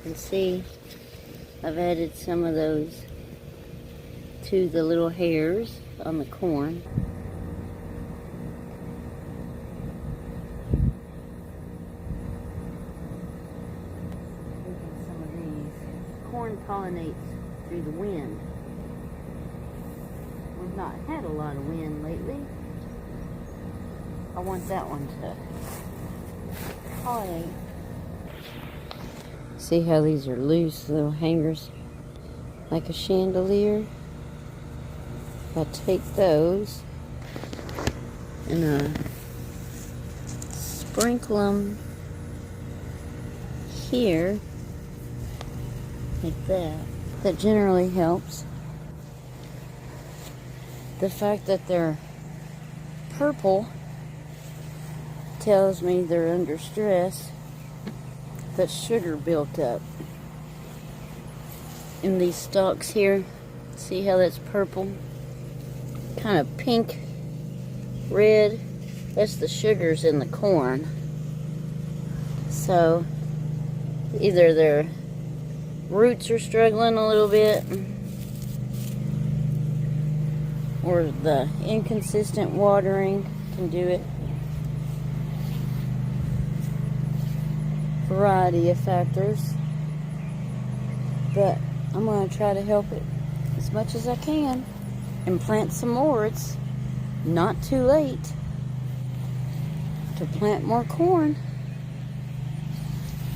can see, I've added some of those to the little hairs on the corn. Look at some of these. Corn pollinates through the wind. We've not had a lot of wind lately. I want that one to pollinate. See how these are loose little hangers like a chandelier? I take those and sprinkle them here like that. That generally helps. The fact that they're purple tells me they're under stress, that sugar built up in these stalks here. See how that's purple? Kind of pink, red. That's the sugars in the corn. So either their roots are struggling a little bit, or the inconsistent watering can do it. Variety of factors, but I'm going to try to help it as much as I can and plant some more. It's not too late to plant more corn.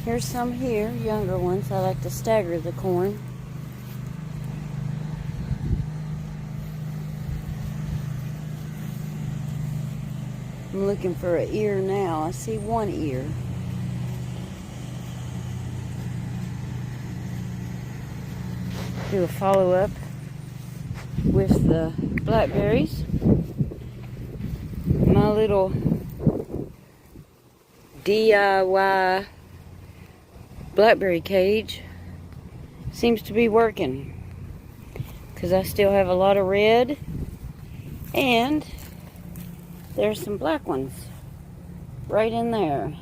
Here's some here, younger ones. I like to stagger the corn. I'm looking for an ear now. I see one ear. Do a follow-up with the blackberries. My little DIY blackberry cage seems to be working, because I still have a lot of red and there's some black ones right in there.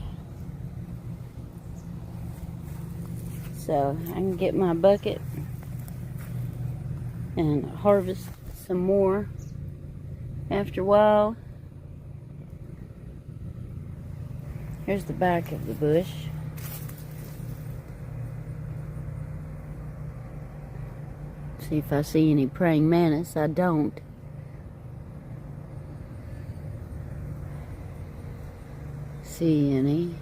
So I can get my bucket and harvest some more after a while. Here's the back of the bush. See if I see any praying mantis. I don't. See any.